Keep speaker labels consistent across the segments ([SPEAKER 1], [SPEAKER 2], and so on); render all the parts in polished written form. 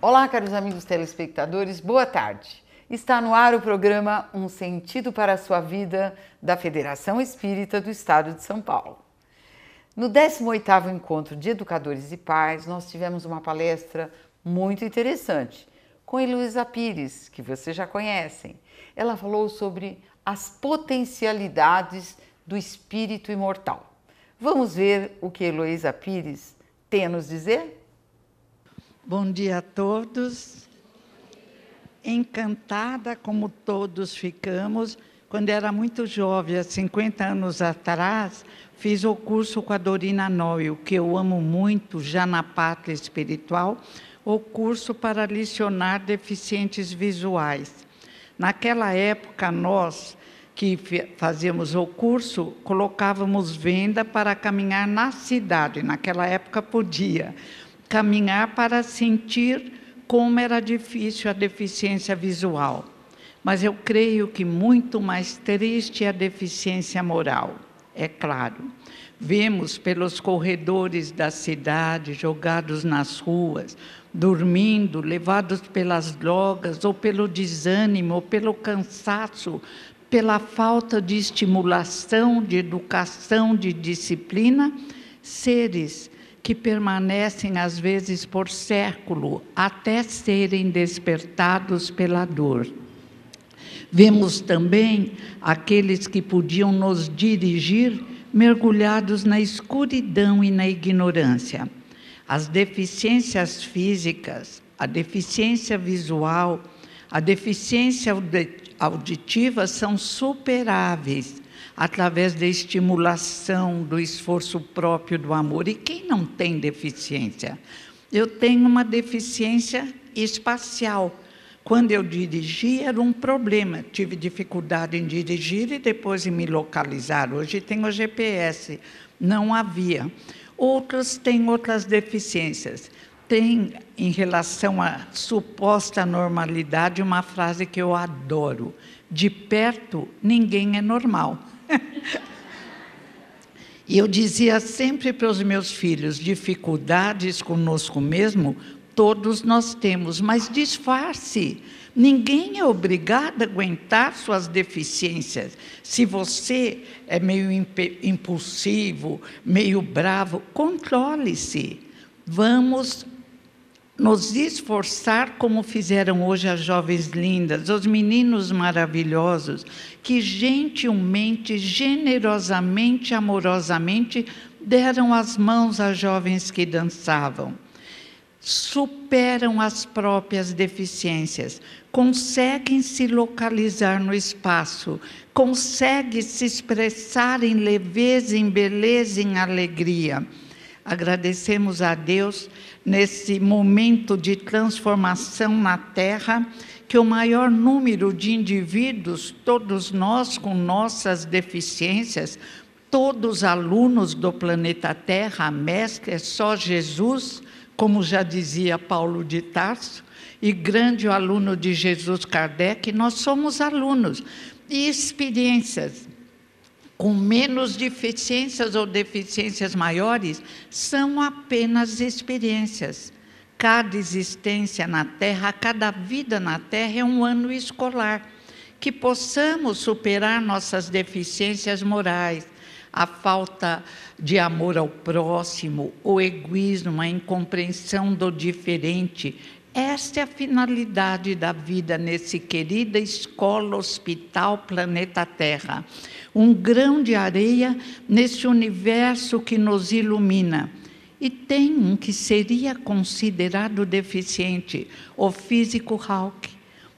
[SPEAKER 1] Olá, caros amigos telespectadores, boa tarde. Está no ar o programa Um Sentido para a Sua Vida, da Federação Espírita do Estado de São Paulo. No 18º Encontro de Educadores e Pais, nós tivemos uma palestra muito interessante com Heloísa Pires, que vocês já conhecem. Ela falou sobre as potencialidades do espírito imortal. Vamos ver o que Heloísa Pires tem a nos dizer?
[SPEAKER 2] Bom dia a todos. Encantada, como todos ficamos, quando era muito jovem, há 50 anos atrás, fiz o curso com a Dorina Noel, que eu amo muito, já na Pátria Espiritual, o curso para licionar deficientes visuais. Naquela época, nós que fazíamos o curso, colocávamos venda para caminhar na cidade. Naquela época podia caminhar para sentir como era difícil a deficiência visual. Mas eu creio que muito mais triste é a deficiência moral, é claro. Vemos pelos corredores da cidade, jogados nas ruas, dormindo, levados pelas drogas, ou pelo desânimo, ou pelo cansaço, pela falta de estimulação, de educação, de disciplina, seres que permanecem às vezes por século, até serem despertados pela dor. Vemos também aqueles que podiam nos dirigir mergulhados na escuridão e na ignorância. As deficiências físicas, a deficiência visual, a deficiência auditiva são superáveis através da estimulação, do esforço próprio, do amor. E quem não tem deficiência? Eu tenho uma deficiência espacial. Quando eu dirigi, era um problema. Tive dificuldade em dirigir e depois em me localizar. Hoje tenho o GPS. Não havia. Outros têm outras deficiências. Tem, em relação à suposta normalidade, uma frase que eu adoro. De perto, ninguém é normal. E eu dizia sempre para os meus filhos, dificuldades conosco mesmo, todos nós temos, mas disfarce. Ninguém é obrigado a aguentar suas deficiências. Se você é meio impulsivo, meio bravo, controle-se. Vamos nos esforçar como fizeram hoje as jovens lindas, os meninos maravilhosos, que gentilmente, generosamente, amorosamente deram as mãos às jovens que dançavam. Superam as próprias deficiências, conseguem se localizar no espaço, conseguem se expressar em leveza, em beleza, em alegria. Agradecemos a Deus nesse momento de transformação na Terra, que o maior número de indivíduos, todos nós com nossas deficiências, todos alunos do planeta Terra, a mestre é só Jesus, como já dizia Paulo de Tarso, e grande aluno de Jesus Kardec, nós somos alunos e experiências com menos deficiências ou deficiências maiores, são apenas experiências. Cada existência na Terra, cada vida na Terra é um ano escolar. Que possamos superar nossas deficiências morais, a falta de amor ao próximo, o egoísmo, a incompreensão do diferente. Esta é a finalidade da vida nesse querida escola, hospital, planeta Terra. Um grão de areia nesse universo que nos ilumina. E tem um que seria considerado deficiente, o físico Hulk,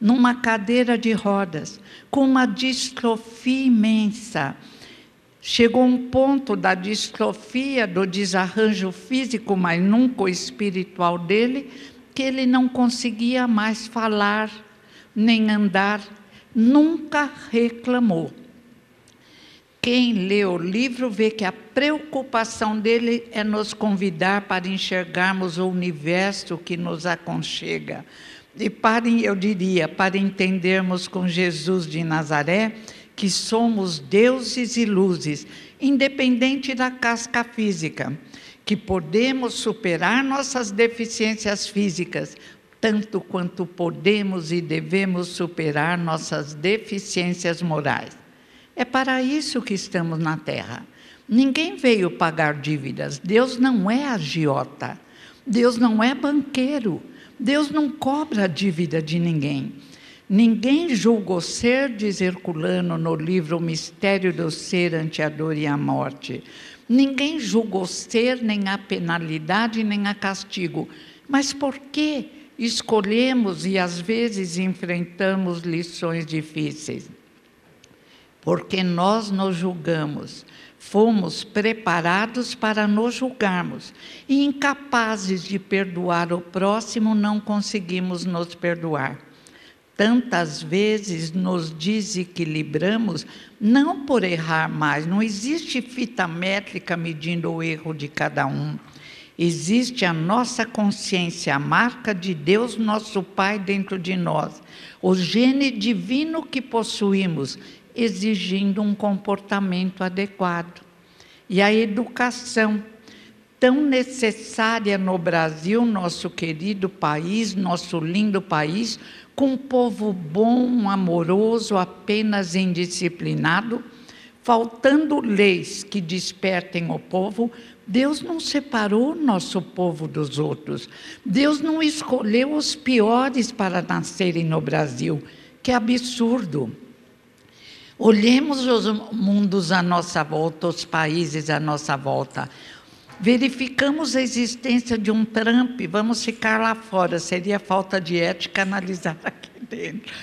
[SPEAKER 2] numa cadeira de rodas, com uma distrofia imensa. Chegou um ponto da distrofia, do desarranjo físico, mas nunca o espiritual dele, que ele não conseguia mais falar, nem andar, nunca reclamou. Quem lê o livro vê que a preocupação dele é nos convidar para enxergarmos o universo que nos aconchega. E eu diria, para entendermos com Jesus de Nazaré, que somos deuses e luzes, independente da casca física, que podemos superar nossas deficiências físicas, tanto quanto podemos e devemos superar nossas deficiências morais. É para isso que estamos na Terra. Ninguém veio pagar dívidas. Deus não é agiota. Deus não é banqueiro. Deus não cobra a dívida de ninguém. Ninguém julga o ser, diz Herculano no livro O Mistério do Ser ante a Dor e a Morte. Ninguém julga o ser, nem a penalidade, nem a castigo. Mas por que escolhemos e às vezes enfrentamos lições difíceis? Porque nós nos julgamos. Fomos preparados para nos julgarmos. E incapazes de perdoar o próximo, não conseguimos nos perdoar. Tantas vezes nos desequilibramos, não por errar mais. Não existe fita métrica medindo o erro de cada um. Existe a nossa consciência, a marca de Deus, nosso Pai, dentro de nós. O gene divino que possuímos, exigindo um comportamento adequado. E a educação, tão necessária no Brasil, nosso querido país, nosso lindo país, com um povo bom, amoroso, apenas indisciplinado, faltando leis que despertem o povo. Deus não separou nosso povo dos outros. Deus não escolheu os piores para nascerem no Brasil. Que absurdo! Olhemos os mundos à nossa volta, os países à nossa volta. Verificamos a existência de um Trump, vamos ficar lá fora, seria falta de ética analisar aqui dentro.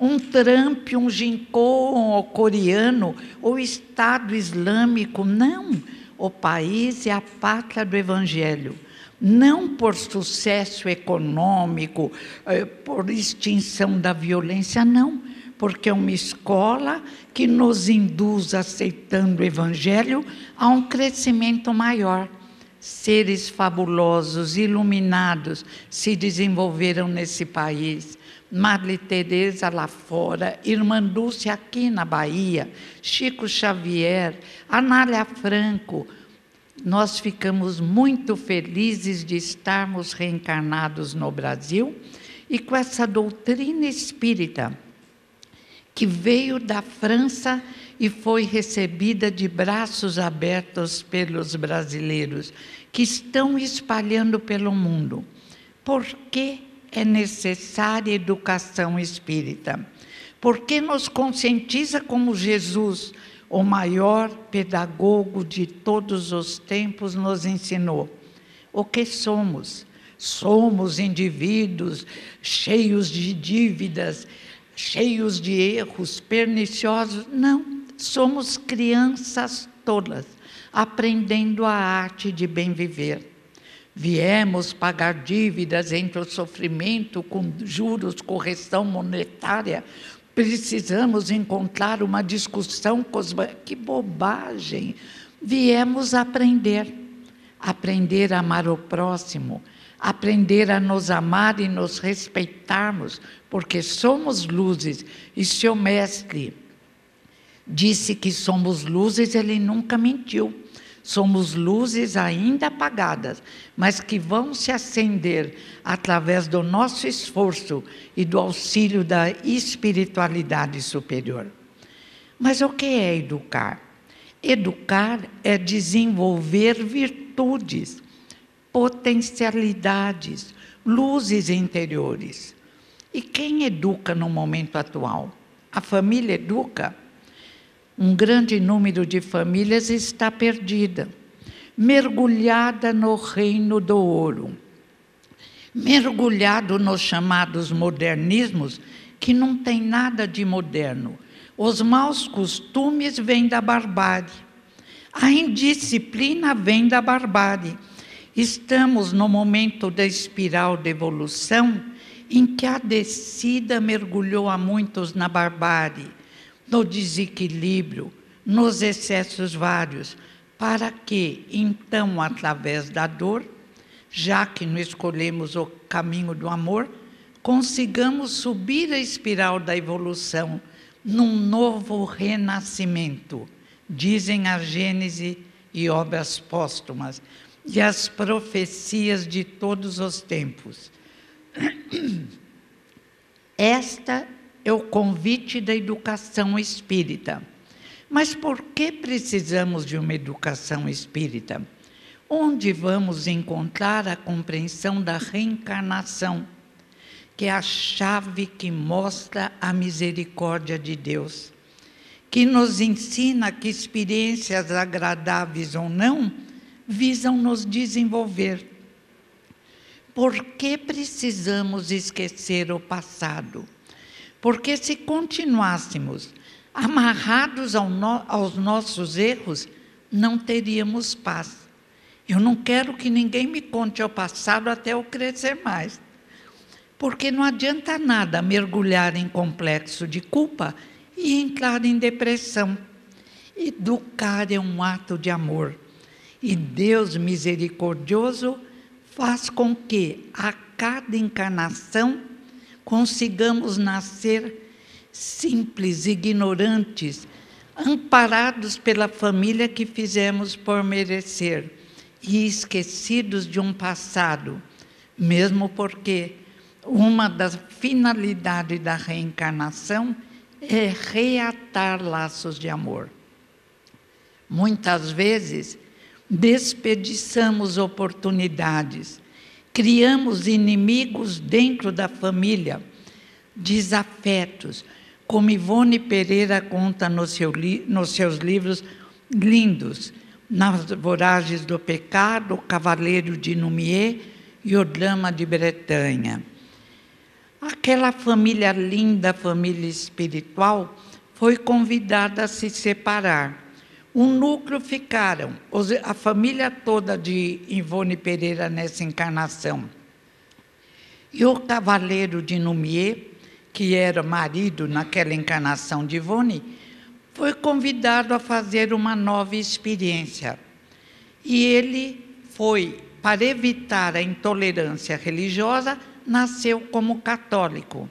[SPEAKER 2] Um Trump, um Jinko coreano, o Estado Islâmico, não. O país é a pátria do Evangelho. Não por sucesso econômico, por extinção da violência, não. Porque é uma escola que nos induz, aceitando o Evangelho, a um crescimento maior. Seres fabulosos, iluminados, se desenvolveram nesse país. Madre Teresa lá fora, Irmã Dulce aqui na Bahia, Chico Xavier, Anália Franco. Nós ficamos muito felizes de estarmos reencarnados no Brasil e com essa doutrina espírita, que veio da França e foi recebida de braços abertos pelos brasileiros, que estão espalhando pelo mundo. Por que é necessária educação espírita? Porque nos conscientiza como Jesus, o maior pedagogo de todos os tempos, nos ensinou. O que somos? Somos indivíduos cheios de dívidas, cheios de erros perniciosos? Não, somos crianças tolas, aprendendo a arte de bem viver. Viemos pagar dívidas entre o sofrimento, com juros, correção monetária. Precisamos encontrar uma discussão cosmológica. Que bobagem! Viemos aprender a amar o próximo, aprender a nos amar e nos respeitarmos, porque somos luzes. E se o mestre disse que somos luzes, ele nunca mentiu. Somos luzes ainda apagadas, mas que vão se acender através do nosso esforço e do auxílio da espiritualidade superior. Mas o que é educar? Educar é desenvolver virtudes, potencialidades, luzes interiores. E quem educa no momento atual? A família educa. Um grande número de famílias está perdida, mergulhada no reino do ouro, mergulhado nos chamados modernismos, que não tem nada de moderno. Os maus costumes vêm da barbárie, a indisciplina vem da barbárie. Estamos no momento da espiral de evolução, em que a descida mergulhou a muitos na barbárie, no desequilíbrio, nos excessos vários, para que, então, através da dor, já que não escolhemos o caminho do amor, consigamos subir a espiral da evolução num novo renascimento. Dizem a Gênese e obras póstumas, e as profecias de todos os tempos. Esta é o convite da educação espírita. Mas por que precisamos de uma educação espírita? Onde vamos encontrar a compreensão da reencarnação, que é a chave que mostra a misericórdia de Deus, que nos ensina que experiências agradáveis ou não visam nos desenvolver. Por que precisamos esquecer o passado? Porque se continuássemos amarrados aos nossos erros, não teríamos paz. Eu não quero que ninguém me conte o passado até eu crescer mais. Porque não adianta nada mergulhar em complexo de culpa e entrar em depressão. Educar é um ato de amor. E Deus misericordioso faz com que, a cada encarnação, consigamos nascer simples, ignorantes, amparados pela família que fizemos por merecer e esquecidos de um passado, mesmo porque uma das finalidades da reencarnação é reatar laços de amor. Muitas vezes, desperdiçamos oportunidades, criamos inimigos dentro da família, desafetos, como Ivone Pereira conta nos seus livros lindos, Nas Voragens do Pecado, O Cavaleiro de Numier e O Drama de Bretanha. Aquela família linda, família espiritual, foi convidada a se separar. Um núcleo ficaram, a família toda de Ivone Pereira nessa encarnação. E o Cavaleiro de Numier, que era marido naquela encarnação de Ivone, foi convidado a fazer uma nova experiência. E ele foi, para evitar a intolerância religiosa, nasceu como católico.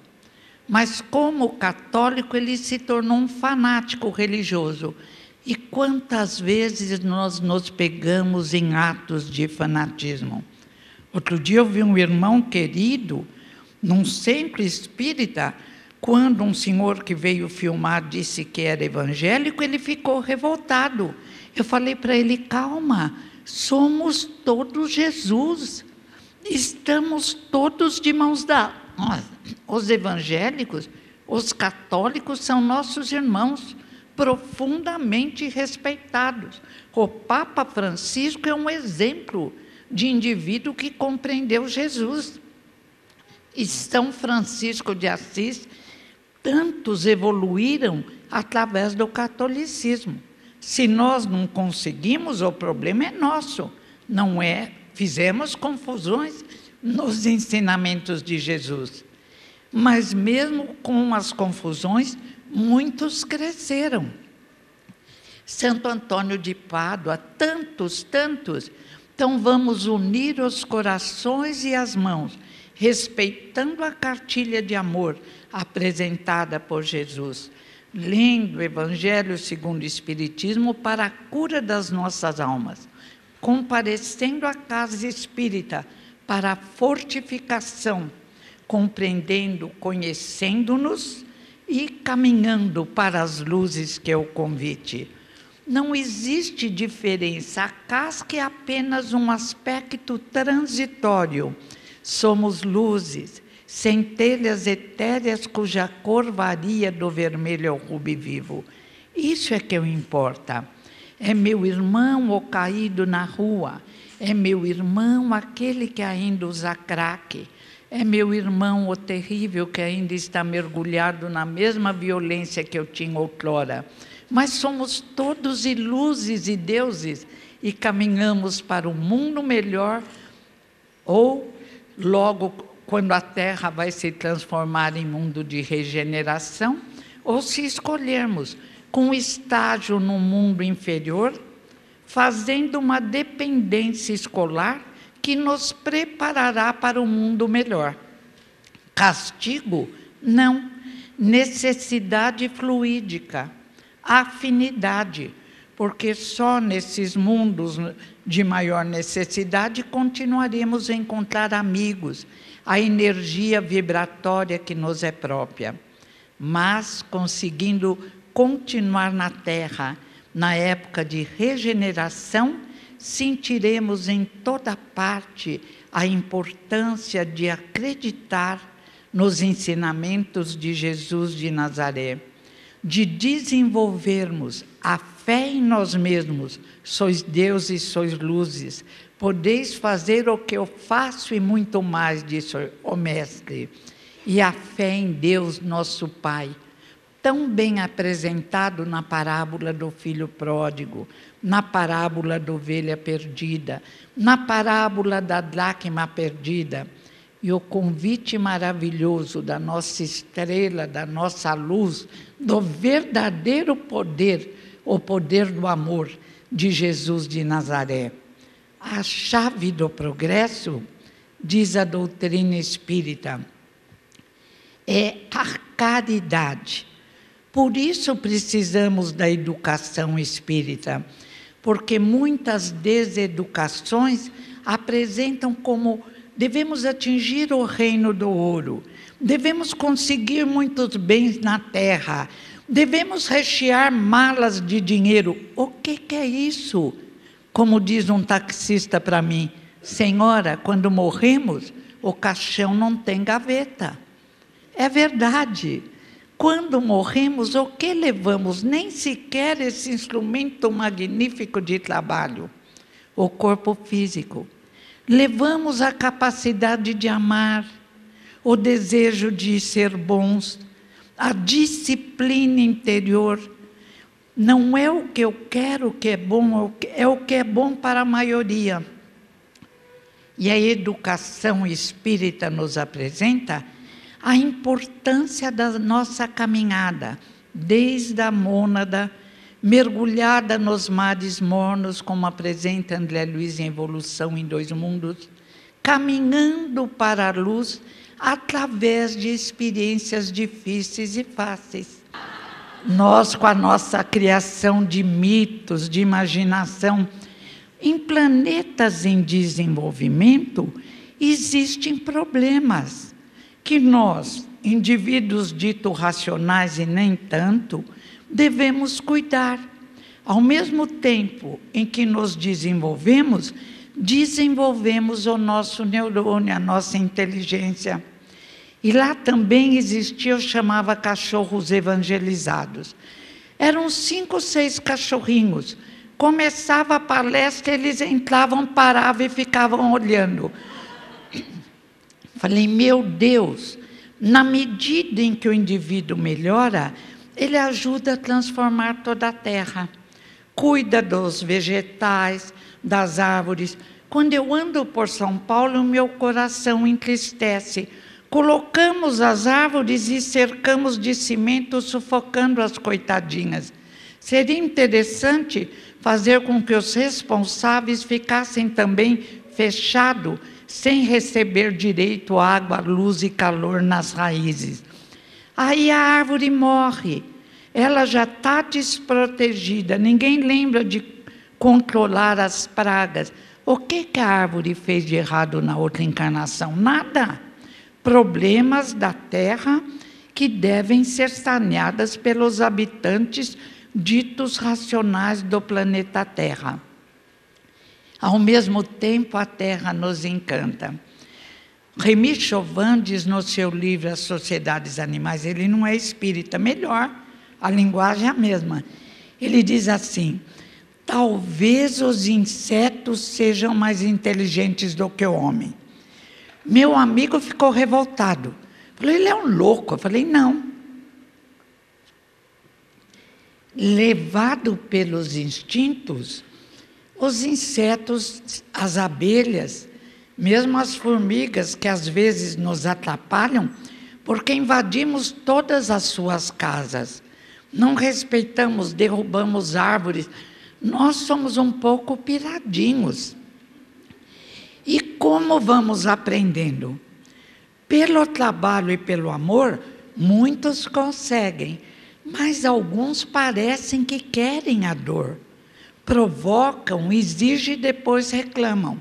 [SPEAKER 2] Mas como católico, ele se tornou um fanático religioso. E quantas vezes nós nos pegamos em atos de fanatismo? Outro dia eu vi um irmão querido, num centro espírita, quando um senhor que veio filmar disse que era evangélico, ele ficou revoltado. Eu falei para ele, calma, somos todos Jesus, estamos todos de mãos dadas. Os evangélicos, os católicos são nossos irmãos, profundamente respeitados. O Papa Francisco é um exemplo de indivíduo que compreendeu Jesus. E São Francisco de Assis, tantos evoluíram através do catolicismo. Se nós não conseguimos, o problema é nosso, não é? Fizemos confusões nos ensinamentos de Jesus. Mas mesmo com as confusões, muitos cresceram. Santo Antônio de Pádua, tantos. Então vamos unir os corações e as mãos, respeitando a cartilha de amor apresentada por Jesus, lendo o Evangelho segundo o Espiritismo para a cura das nossas almas, comparecendo à casa espírita para a fortificação, compreendendo, conhecendo-nos e caminhando para as luzes que é o convite. Não existe diferença, a casca é apenas um aspecto transitório. Somos luzes, centelhas etéreas cuja cor varia do vermelho ao rubi vivo. Isso é que importa. É meu irmão o caído na rua, é meu irmão aquele que ainda usa crack, é meu irmão o terrível que ainda está mergulhado na mesma violência que eu tinha outrora. Mas somos todos luzes e deuses e caminhamos para um mundo melhor, ou logo quando a Terra vai se transformar em mundo de regeneração, ou se escolhermos com um estágio no mundo inferior, fazendo uma dependência escolar que nos preparará para um mundo melhor. Castigo? Não. Necessidade fluídica, afinidade, porque só nesses mundos de maior necessidade continuaremos a encontrar amigos, a energia vibratória que nos é própria, mas conseguindo continuar na Terra, na época de regeneração, sentiremos em toda parte a importância de acreditar nos ensinamentos de Jesus de Nazaré, de desenvolvermos a fé em nós mesmos. Sois Deus e sois luzes, podeis fazer o que eu faço e muito mais, disse o Mestre. E a fé em Deus, nosso Pai, tão bem apresentado na parábola do filho pródigo, na parábola da ovelha perdida, na parábola da dracma perdida, e o convite maravilhoso da nossa estrela, da nossa luz, do verdadeiro poder, o poder do amor de Jesus de Nazaré. A chave do progresso, diz a doutrina espírita, é a caridade. Por isso precisamos da educação espírita, porque muitas deseducações apresentam como devemos atingir o reino do ouro, devemos conseguir muitos bens na terra, devemos rechear malas de dinheiro. O que é isso? Como diz um taxista para mim, senhora, quando morremos, o caixão não tem gaveta. É verdade. Quando morremos, o que levamos? Nem sequer esse instrumento magnífico de trabalho, o corpo físico. Levamos a capacidade de amar, o desejo de ser bons, a disciplina interior. Não é o que eu quero que é bom, é o que é bom para a maioria. E a educação espírita nos apresenta a importância da nossa caminhada, desde a mônada, mergulhada nos mares mornos, como apresenta André Luiz em Evolução em Dois Mundos, caminhando para a luz através de experiências difíceis e fáceis. Nós, com a nossa criação de mitos, de imaginação, em planetas em desenvolvimento, existem problemas que nós, indivíduos ditos racionais e nem tanto, devemos cuidar. Ao mesmo tempo em que nos desenvolvemos, desenvolvemos o nosso neurônio, a nossa inteligência. E lá também existia, eu chamava cachorros evangelizados. Eram 5 ou 6 cachorrinhos. Começava a palestra, eles entravam, paravam e ficavam olhando. Falei, meu Deus, na medida em que o indivíduo melhora, ele ajuda a transformar toda a terra. Cuida dos vegetais, das árvores. Quando eu ando por São Paulo, o meu coração entristece. Colocamos as árvores e cercamos de cimento, sufocando as coitadinhas. Seria interessante fazer com que os responsáveis ficassem também fechados, sem receber direito à água, luz e calor nas raízes. Aí a árvore morre, ela já está desprotegida, ninguém lembra de controlar as pragas. O que a árvore fez de errado na outra encarnação? Nada. Problemas da terra que devem ser saneadas pelos habitantes ditos racionais do planeta Terra. Ao mesmo tempo, a terra nos encanta. Remy Chauvin diz no seu livro As Sociedades Animais, ele não é espírita, melhor, a linguagem é a mesma. Ele diz assim, talvez os insetos sejam mais inteligentes do que o homem. Meu amigo ficou revoltado. Falei, ele é um louco. Eu falei, não. Levado pelos instintos, os insetos, as abelhas, mesmo as formigas, que às vezes nos atrapalham, porque invadimos todas as suas casas. Não respeitamos, derrubamos árvores. Nós somos um pouco piradinhos. E como vamos aprendendo? Pelo trabalho e pelo amor, muitos conseguem, mas alguns parecem que querem a dor. Provocam, exigem e depois reclamam.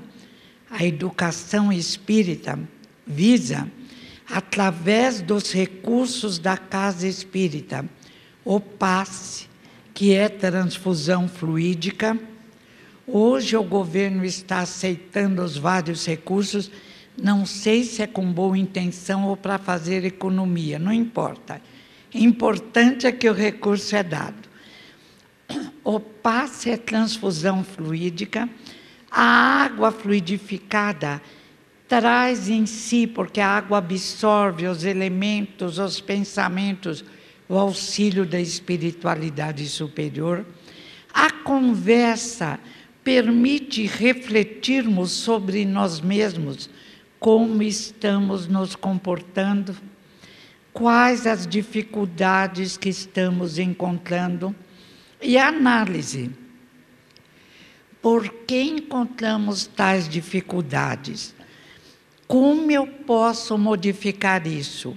[SPEAKER 2] A educação espírita visa, através dos recursos da Casa Espírita, o passe, que é transfusão fluídica. Hoje o governo está aceitando os vários recursos, não sei se é com boa intenção ou para fazer economia, não importa. O importante é que o recurso é dado. O passe é transfusão fluídica. A água fluidificada traz em si, porque a água absorve os elementos, os pensamentos, o auxílio da espiritualidade superior. A conversa permite refletirmos sobre nós mesmos, como estamos nos comportando, quais as dificuldades que estamos encontrando, e a análise. Por que encontramos tais dificuldades? Como eu posso modificar isso?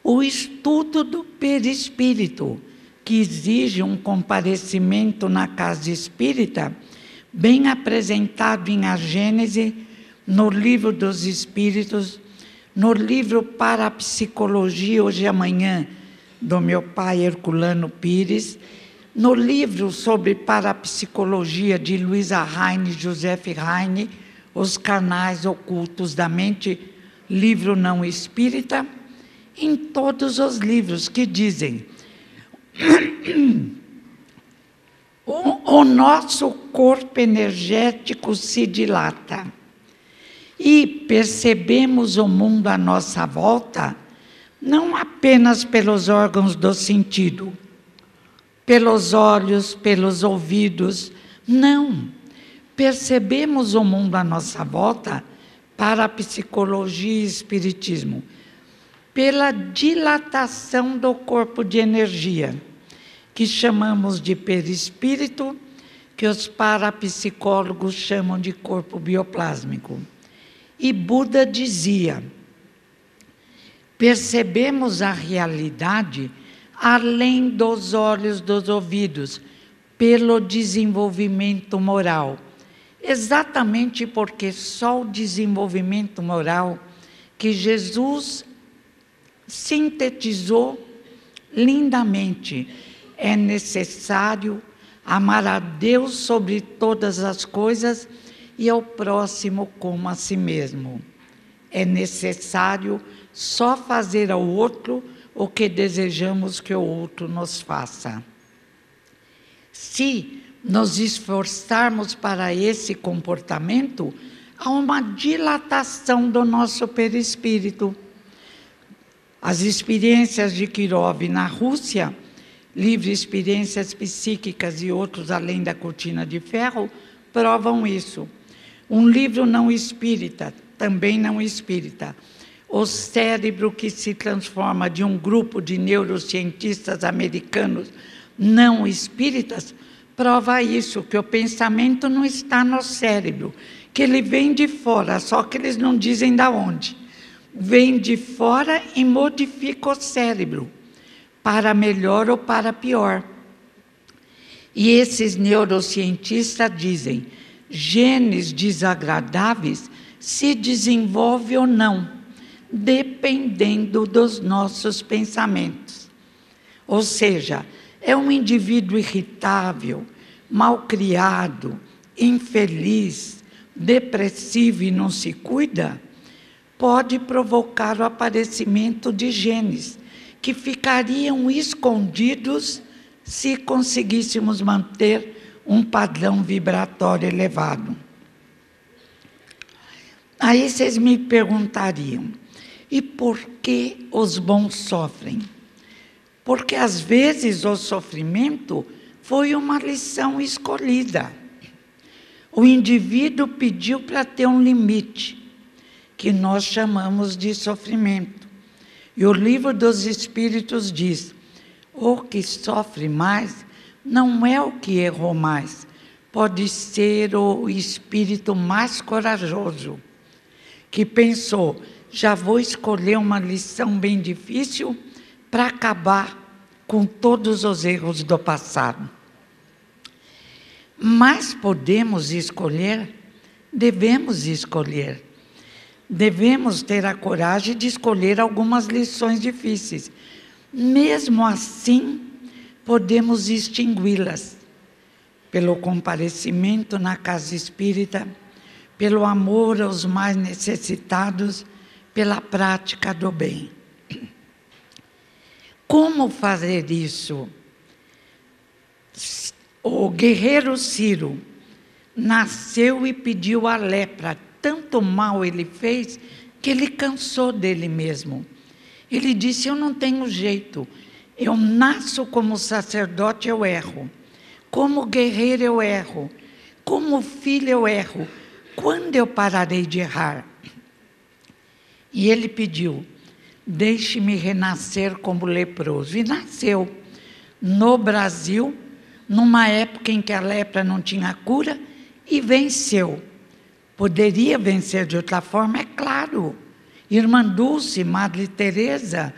[SPEAKER 2] O estudo do perispírito, que exige um comparecimento na casa espírita, bem apresentado em A Gênese, no Livro dos Espíritos, no livro Parapsicologia, Hoje e Amanhã, do meu pai Herculano Pires, no livro sobre parapsicologia de Luísa Heine e José Heine, Os Canais Ocultos da Mente, livro não espírita, em todos os livros que dizem o nosso corpo energético se dilata e percebemos o mundo à nossa volta não apenas pelos órgãos do sentido, pelos olhos, pelos ouvidos, não. Percebemos o mundo à nossa volta, para a psicologia e espiritismo, pela dilatação do corpo de energia, que chamamos de perispírito, que os parapsicólogos chamam de corpo bioplásmico. E Buda dizia, percebemos a realidade além dos olhos, dos ouvidos, pelo desenvolvimento moral. Exatamente porque só o desenvolvimento moral que Jesus sintetizou lindamente. É necessário amar a Deus sobre todas as coisas e ao próximo como a si mesmo. É necessário só fazer ao outro o que desejamos que o outro nos faça. Se nos esforçarmos para esse comportamento, há uma dilatação do nosso perispírito. As experiências de Kirov na Rússia, livre Experiências Psíquicas e outros além da cortina de ferro, provam isso. Um livro não espírita, também não espírita, O Cérebro que se Transforma, de um grupo de neurocientistas americanos não espíritas, prova isso, que o pensamento não está no cérebro, que ele vem de fora, só que eles não dizem de onde. Vem de fora e modifica o cérebro, para melhor ou para pior. E esses neurocientistas dizem, genes desagradáveis se desenvolvem ou não, dependendo dos nossos pensamentos. Ou seja, é um indivíduo irritável, malcriado, infeliz, depressivo e não se cuida, pode provocar o aparecimento de genes que ficariam escondidos se conseguíssemos manter um padrão vibratório elevado. Aí vocês me perguntariam, e por que os bons sofrem? Porque às vezes o sofrimento foi uma lição escolhida. O indivíduo pediu para ter um limite, que nós chamamos de sofrimento. E o Livro dos Espíritos diz, o que sofre mais não é o que errou mais, pode ser o espírito mais corajoso, que pensou, já vou escolher uma lição bem difícil para acabar com todos os erros do passado. Mas podemos escolher, devemos escolher. devemos ter a coragem de escolher algumas lições difíceis. Mesmo assim, podemos extingui-las pelo comparecimento na casa espírita, pelo amor aos mais necessitados, pela prática do bem. Como fazer isso? O guerreiro Ciro nasceu e pediu a lepra. Tanto mal ele fez que ele cansou dele mesmo. Ele disse: eu não tenho jeito. Eu nasço como sacerdote, eu erro. Como guerreiro, eu erro. Como filho, eu erro. Quando eu pararei de errar? E ele pediu: deixe-me renascer como leproso. E nasceu no Brasil, numa época em que a lepra não tinha cura, e venceu. Poderia vencer de outra forma, é claro. Irmã Dulce, Madre Teresa,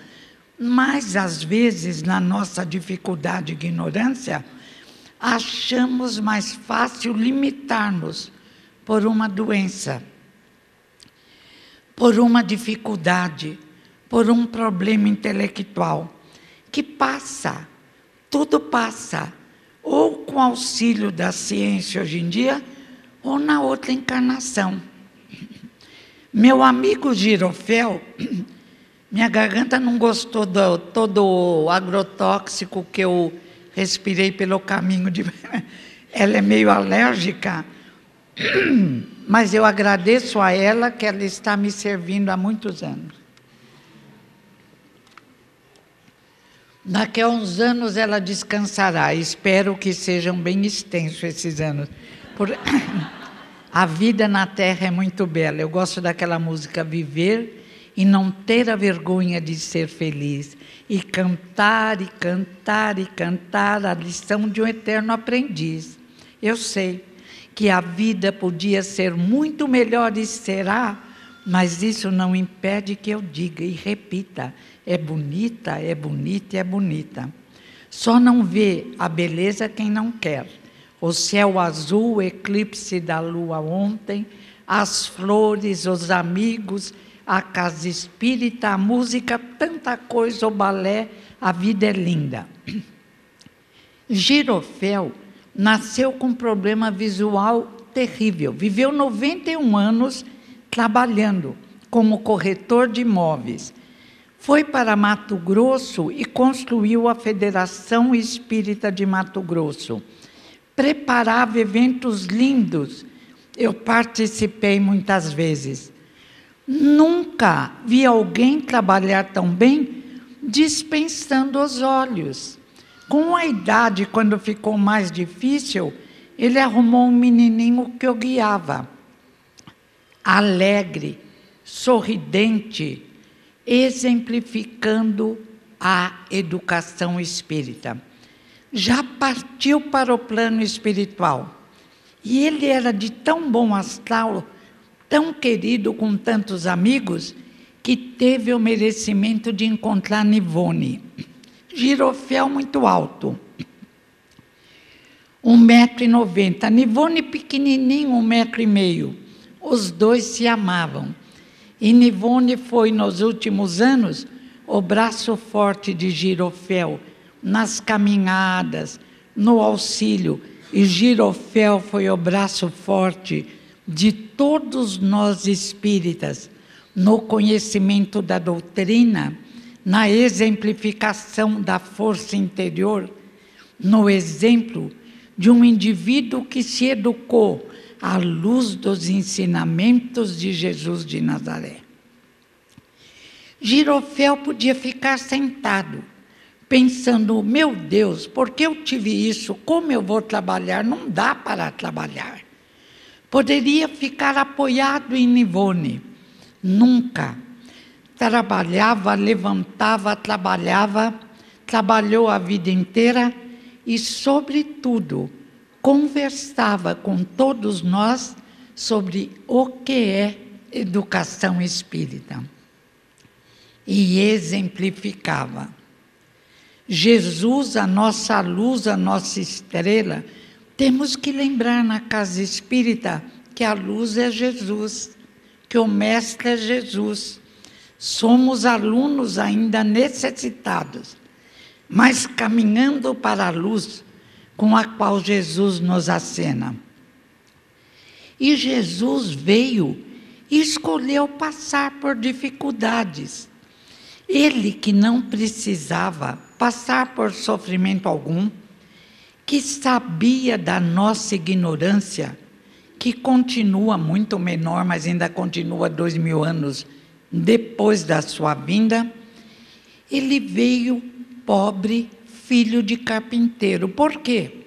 [SPEAKER 2] mas às vezes, na nossa dificuldade e ignorância, achamos mais fácil limitar-nos por uma doença, por uma dificuldade, por um problema intelectual, que passa, tudo passa, ou com auxílio da ciência hoje em dia, ou na outra encarnação. Meu amigo Girofel, minha garganta não gostou do todo o agrotóxico que eu respirei pelo caminho de... Ela é meio alérgica, mas eu agradeço a ela que ela está me servindo há muitos anos. Daqui a uns anos ela descansará, espero que sejam bem extensos esses anos. A vida na Terra é muito bela. Eu gosto daquela música Viver e não ter a vergonha de ser feliz. E cantar, e cantar, e cantar a lição de um eterno aprendiz. Eu sei que a vida podia ser muito melhor e será, mas isso não impede que eu diga e repita: é bonita, é bonita, é bonita. Só não vê a beleza quem não quer. O céu azul, o eclipse da lua ontem, as flores, os amigos, a casa espírita, a música, tanta coisa, o balé, a vida é linda. Girofel nasceu com um problema visual terrível. Viveu 91 anos trabalhando como corretor de imóveis. Foi para Mato Grosso e construiu a Federação Espírita de Mato Grosso. Preparava eventos lindos. Eu participei muitas vezes. Nunca vi alguém trabalhar tão bem dispensando os olhos. Com a idade, quando ficou mais difícil, ele arrumou um menininho que o guiava. Alegre, sorridente, exemplificando a educação espírita. Já partiu para o plano espiritual. E ele era de tão bom astral, tão querido com tantos amigos, que teve o merecimento de encontrar Nivone. Girofel muito alto, 1,90 m. Nivone pequenininho, 1,5 m. Os dois se amavam. E Nivone foi, nos últimos anos, o braço forte de Girofel, nas caminhadas, no auxílio. E Girofel foi o braço forte de todos nós espíritas, no conhecimento da doutrina, na exemplificação da força interior, no exemplo de um indivíduo que se educou à luz dos ensinamentos de Jesus de Nazaré. Girofel podia ficar sentado, pensando: meu Deus, por que eu tive isso? Como eu vou trabalhar? Não dá para trabalhar. Poderia ficar apoiado em Nivone. Nunca. Trabalhava, levantava, trabalhou a vida inteira e, sobretudo, conversava com todos nós sobre o que é educação espírita. E exemplificava. Jesus, a nossa luz, a nossa estrela, temos que lembrar na casa espírita que a luz é Jesus, que que o Mestre é Jesus. Somos alunos ainda necessitados, mas caminhando para a luz com a qual Jesus nos acena. E Jesus veio e escolheu passar por dificuldades. Ele que não precisava passar por sofrimento algum, que sabia da nossa ignorância, que continua muito menor, mas ainda continua 2000 anos depois da sua vinda, ele veio pobre, filho de carpinteiro. Por quê?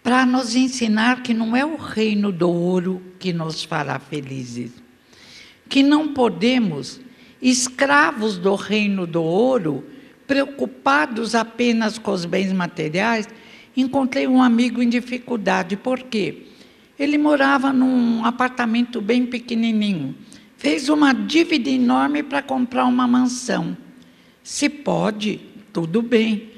[SPEAKER 2] Para nos ensinar que não é o reino do ouro que nos fará felizes, que não podemos, escravos do reino do ouro, preocupados apenas com os bens materiais. Encontrei um amigo em dificuldade. Por quê? Ele morava num apartamento bem pequenininho. Fez uma dívida enorme para comprar uma mansão. Se pode, tudo bem.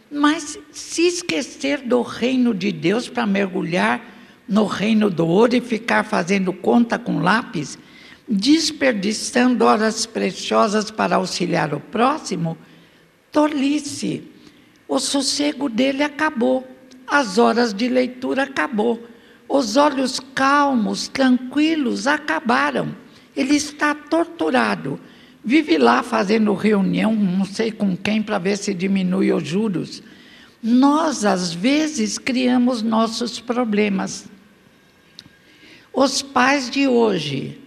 [SPEAKER 2] Mas se esquecer do reino de Deus para mergulhar no reino do ouro e ficar fazendo conta com lápis, desperdiçando horas preciosas para auxiliar o próximo, tolice. O sossego dele acabou, as horas de leitura acabou, os olhos calmos, tranquilos acabaram. Ele está torturado, vive lá fazendo reunião, não sei com quem, para ver se diminui os juros. Nós, às vezes, criamos nossos problemas. Os pais de hoje,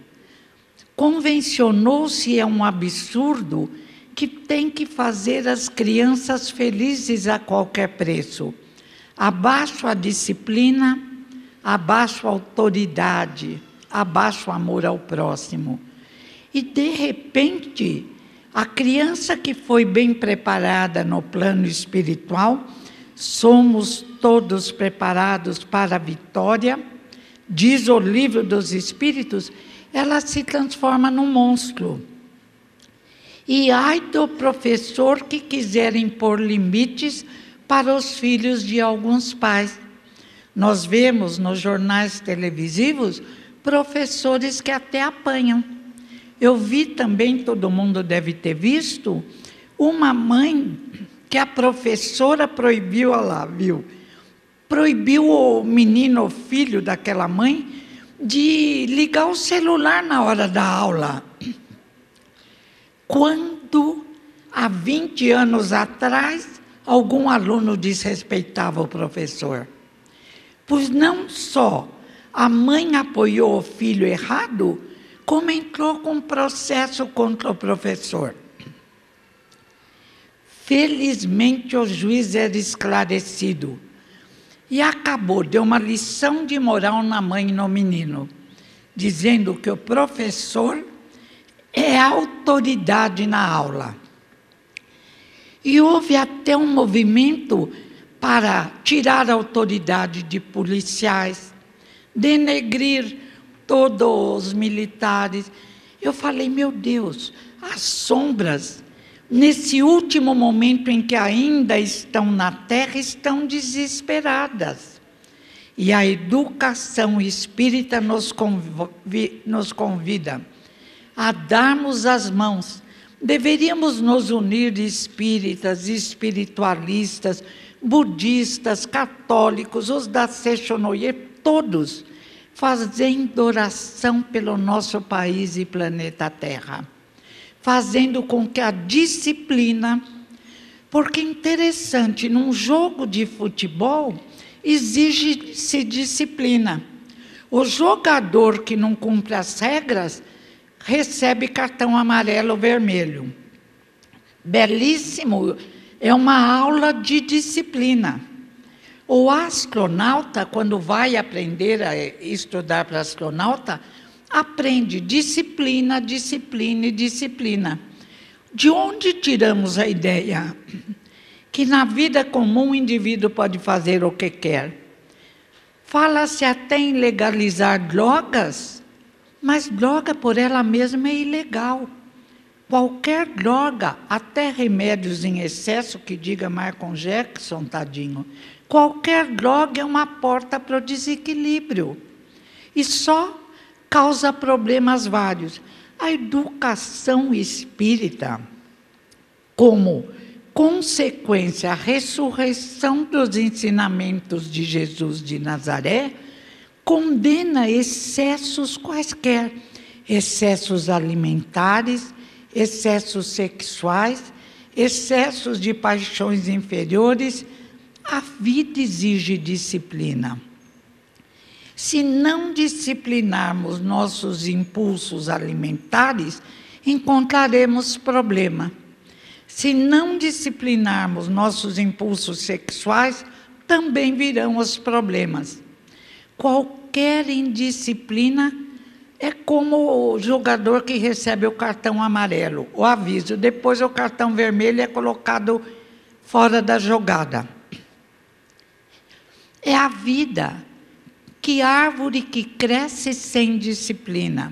[SPEAKER 2] convencionou-se, é um absurdo, que tem que fazer as crianças felizes a qualquer preço. Abaixo a disciplina, abaixo a autoridade, abaixo o amor ao próximo. E, de repente, a criança que foi bem preparada no plano espiritual, somos todos preparados para a vitória, diz o livro dos Espíritos, ela se transforma num monstro. E ai do professor que quiser impor limites para os filhos de alguns pais. Nós vemos nos jornais televisivos professores que até apanham. Eu vi também, todo mundo deve ter visto, uma mãe que a professora proibiu, olha lá, viu? Proibiu o menino, o filho daquela mãe, de ligar o celular na hora da aula. Quando, há 20 anos atrás, algum aluno desrespeitava o professor. Pois não só a mãe apoiou o filho errado, como entrou com processo contra o professor. Felizmente o juiz era esclarecido e acabou, deu uma lição de moral na mãe e no menino, dizendo que o professor é autoridade na aula. E houve até um movimento para tirar a autoridade de policiais, denegrir todos os militares. Eu falei, meu Deus, as sombras, nesse último momento em que ainda estão na terra, estão desesperadas. E a educação espírita nos convida a darmos as mãos. Deveríamos nos unir, espíritas, espiritualistas, budistas, católicos, os da Sechonoye, todos, fazendo oração pelo nosso país e planeta Terra, fazendo com que a disciplina, porque interessante, num jogo de futebol, exige-se disciplina. O jogador que não cumpre as regras, recebe cartão amarelo ou vermelho. Belíssimo, é uma aula de disciplina. O astronauta, quando vai aprender a estudar para astronauta, aprende disciplina, disciplina e disciplina. De onde tiramos a ideia que na vida comum o indivíduo pode fazer o que quer? Fala-se até em legalizar drogas, mas droga por ela mesma é ilegal. Qualquer droga, até remédios em excesso, que diga Michael Jackson, tadinho, qualquer droga é uma porta para o desequilíbrio. E só causa problemas vários. A educação espírita, como consequência, a ressurreição dos ensinamentos de Jesus de Nazaré, condena excessos quaisquer, excessos alimentares, excessos sexuais, excessos de paixões inferiores. A vida exige disciplina. Se não disciplinarmos nossos impulsos alimentares, encontraremos problema. Se não disciplinarmos nossos impulsos sexuais, também virão os problemas. Qualquer indisciplina é como o jogador que recebe o cartão amarelo, o aviso. Depois o cartão vermelho é colocado fora da jogada. É a vida. Que árvore que cresce sem disciplina.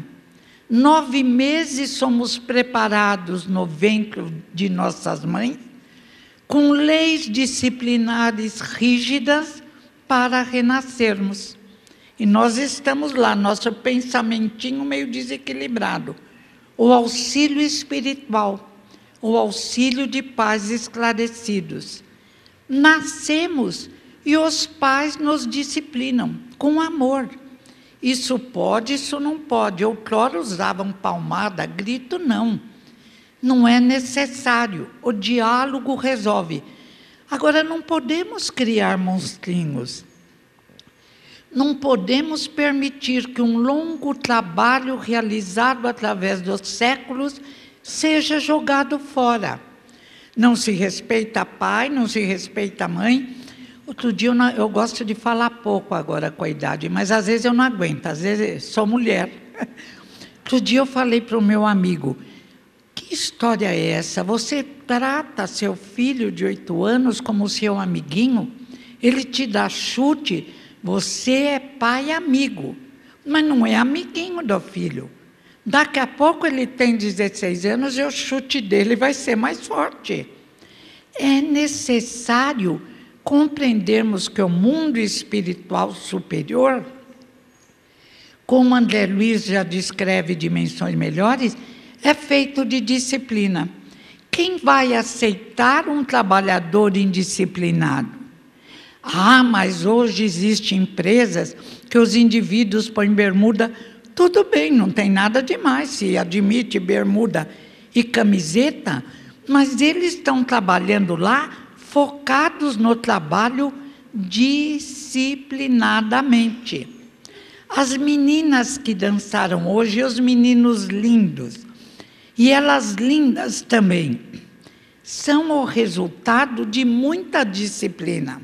[SPEAKER 2] 9 meses somos preparados no ventre de nossas mães, com leis disciplinares rígidas para renascermos. E nós estamos lá, nosso pensamentinho meio desequilibrado. O auxílio espiritual, o auxílio de pais esclarecidos. Nascemos e os pais nos disciplinam com amor. Isso pode, isso não pode. Outrora usavam palmada, grito não. Não é necessário. O diálogo resolve. Agora, não podemos criar monstrinhos. Não podemos permitir que um longo trabalho realizado através dos séculos seja jogado fora. Não se respeita pai, não se respeita mãe. Outro dia eu gosto de falar pouco agora com a idade, mas às vezes eu não aguento, às vezes sou mulher. Outro dia eu falei para o meu amigo, que história é essa? Você trata seu filho de 8 anos como seu amiguinho, ele te dá chute, você é pai amigo, mas não é amiguinho do filho. Daqui a pouco ele tem 16 anos e o chute dele vai ser mais forte. É necessário compreendermos que o mundo espiritual superior, como André Luiz já descreve dimensões melhores, é feito de disciplina. Quem vai aceitar um trabalhador indisciplinado? Ah, mas hoje existem empresas que os indivíduos põem bermuda. Tudo bem, não tem nada demais se admite bermuda e camiseta, mas eles estão trabalhando lá focados no trabalho disciplinadamente. As meninas que dançaram hoje, os meninos lindos, e elas lindas também, são o resultado de muita disciplina.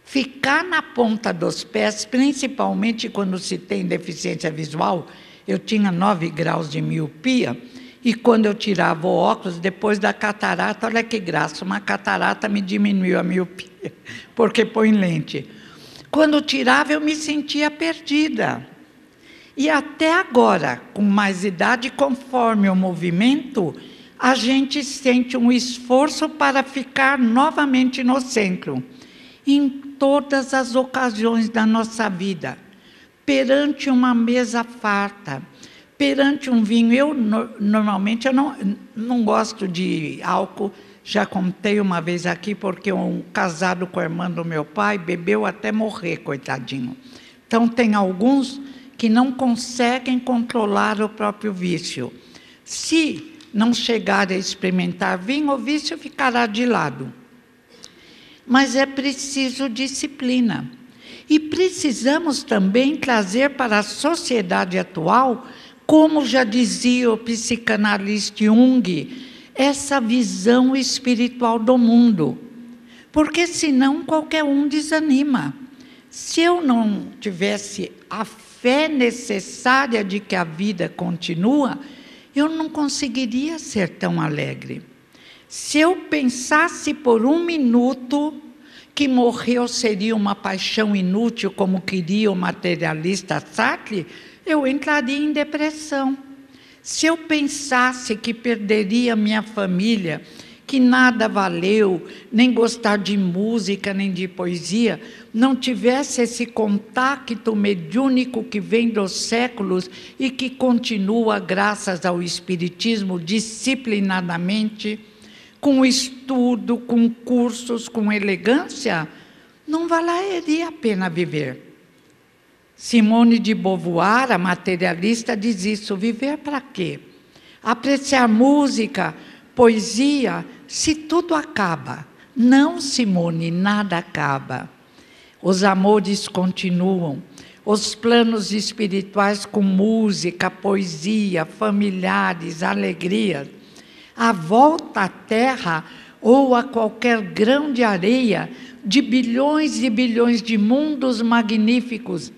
[SPEAKER 2] Ficar na ponta dos pés, principalmente quando se tem deficiência visual, eu tinha 9 graus de miopia, e quando eu tirava o óculos, depois da catarata, olha que graça, uma catarata me diminuiu a miopia, porque põe lente. Quando eu tirava, eu me sentia perdida. E até agora, com mais idade, conforme o movimento, a gente sente um esforço para ficar novamente no centro. Em todas as ocasiões da nossa vida, perante uma mesa farta, perante um vinho, normalmente eu não gosto de álcool, já contei uma vez aqui, porque um casado com a irmã do meu pai bebeu até morrer, coitadinho. Então tem alguns que não conseguem controlar o próprio vício. Se não chegar a experimentar vinho, o vício ficará de lado. Mas é preciso disciplina. E precisamos também trazer para a sociedade atual, como já dizia o psicanalista Jung, essa visão espiritual do mundo. Porque senão qualquer um desanima. Se eu não tivesse a fé necessária de que a vida continua, eu não conseguiria ser tão alegre. Se eu pensasse por um minuto que morreu seria uma paixão inútil, como queria o materialista Sartre, eu entraria em depressão. Se eu pensasse que perderia minha família, que nada valeu, nem gostar de música, nem de poesia, não tivesse esse contato mediúnico que vem dos séculos e que continua, graças ao Espiritismo, disciplinadamente, com estudo, com cursos, com elegância, não valeria a pena viver. Simone de Beauvoir, a materialista, diz isso: viver para quê? Apreciar música, poesia, se tudo acaba. Não, Simone, nada acaba. Os amores continuam, os planos espirituais com música, poesia, familiares, alegrias. A volta à Terra ou a qualquer grão de areia de bilhões e bilhões de mundos magníficos,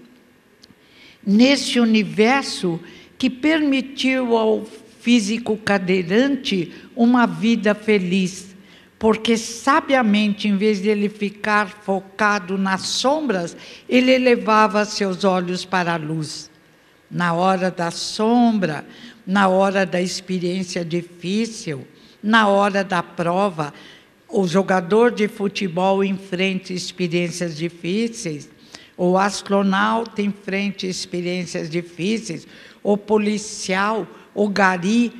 [SPEAKER 2] nesse universo que permitiu ao físico cadeirante uma vida feliz, porque sabiamente, em vez de ele ficar focado nas sombras, ele elevava seus olhos para a luz. Na hora da sombra, na hora da experiência difícil, na hora da prova, o jogador de futebol enfrenta experiências difíceis, o astronauta enfrenta experiências difíceis, o policial, o gari,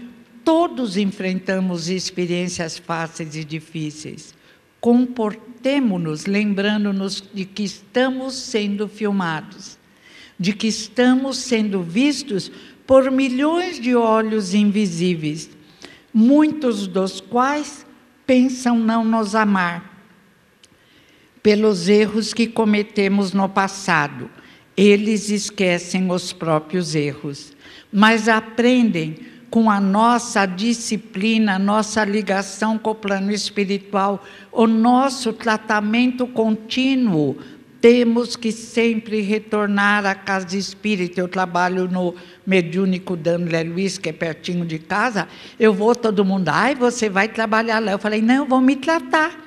[SPEAKER 2] todos enfrentamos experiências fáceis e difíceis. Comportemo-nos lembrando-nos de que estamos sendo filmados, de que estamos sendo vistos por milhões de olhos invisíveis, muitos dos quais pensam não nos amar, pelos erros que cometemos no passado. Eles esquecem os próprios erros, mas aprendem com a nossa disciplina, a nossa ligação com o plano espiritual, o nosso tratamento contínuo. Temos que sempre retornar à casa espírita. Eu trabalho no mediúnico da André Luiz, que é pertinho de casa. Eu vou, todo mundo, ai, você vai trabalhar lá. Eu falei, não, eu vou me tratar.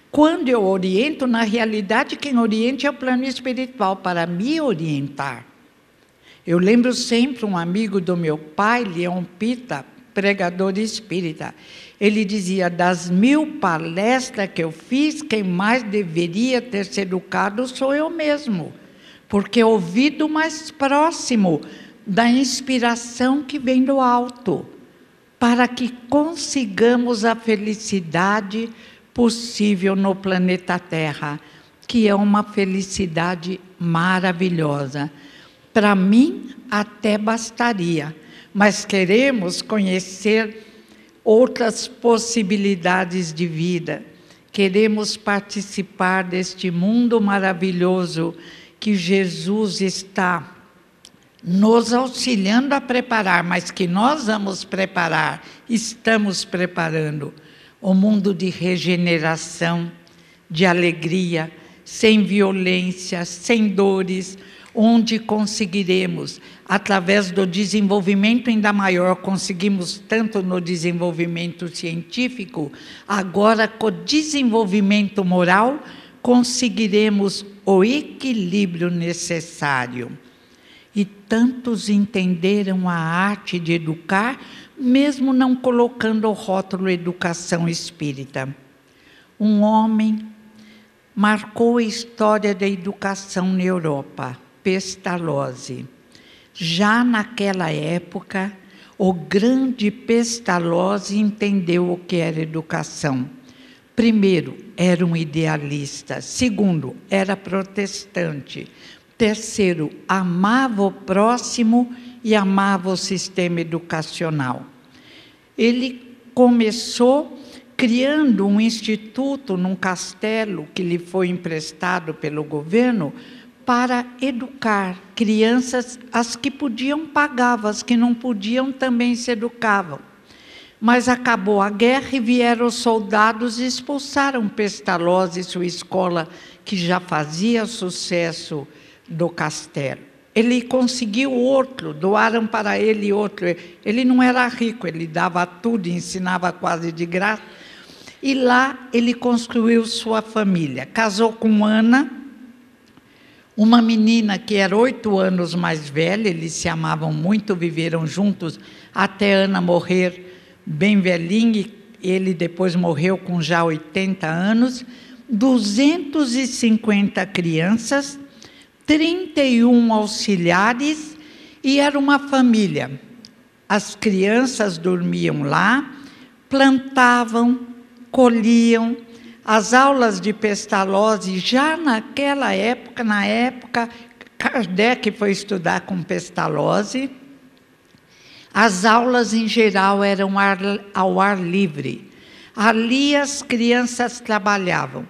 [SPEAKER 2] Quando eu oriento, na realidade, quem orienta é o plano espiritual, para me orientar. Eu lembro sempre um amigo do meu pai, Leon Pita, pregador espírita. Ele dizia, das 1000 palestras que eu fiz, quem mais deveria ter se educado sou eu mesmo, porque ouvi do mais próximo da inspiração que vem do alto, para que consigamos a felicidade possível no planeta Terra, que é uma felicidade maravilhosa. Para mim, até bastaria, mas queremos conhecer outras possibilidades de vida. Queremos participar deste mundo maravilhoso que Jesus está nos auxiliando a preparar, mas que nós vamos preparar, estamos preparando. O mundo de regeneração, de alegria, sem violência, sem dores, onde conseguiremos, através do desenvolvimento ainda maior, conseguimos tanto no desenvolvimento científico, agora com o desenvolvimento moral, conseguiremos o equilíbrio necessário. E tantos entenderam a arte de educar, mesmo não colocando o rótulo educação espírita. Um homem marcou a história da educação na Europa, Pestalozzi. Já naquela época, o grande Pestalozzi entendeu o que era educação. Primeiro, era um idealista. Segundo, era protestante. Terceiro, amava o próximo e amava o sistema educacional. Ele começou criando um instituto num castelo que lhe foi emprestado pelo governo para educar crianças, as que podiam pagavam, as que não podiam também se educavam. Mas acabou a guerra e vieram os soldados e expulsaram Pestalozzi e sua escola, que já fazia sucesso, do castelo. Ele conseguiu outro, doaram para ele outro. Ele não era rico, ele dava tudo, ensinava quase de graça. E lá ele construiu sua família. Casou com Ana, uma menina que era 8 anos mais velha. Eles se amavam muito, viveram juntos até Ana morrer bem velhinha ele depois morreu com já 80 anos, 250 crianças, 31 auxiliares, e era uma família. As crianças dormiam lá, plantavam, colhiam. As aulas de Pestalozzi, já naquela época, Kardec foi estudar com Pestalozzi. As aulas, em geral, eram ao ar livre. Ali as crianças trabalhavam.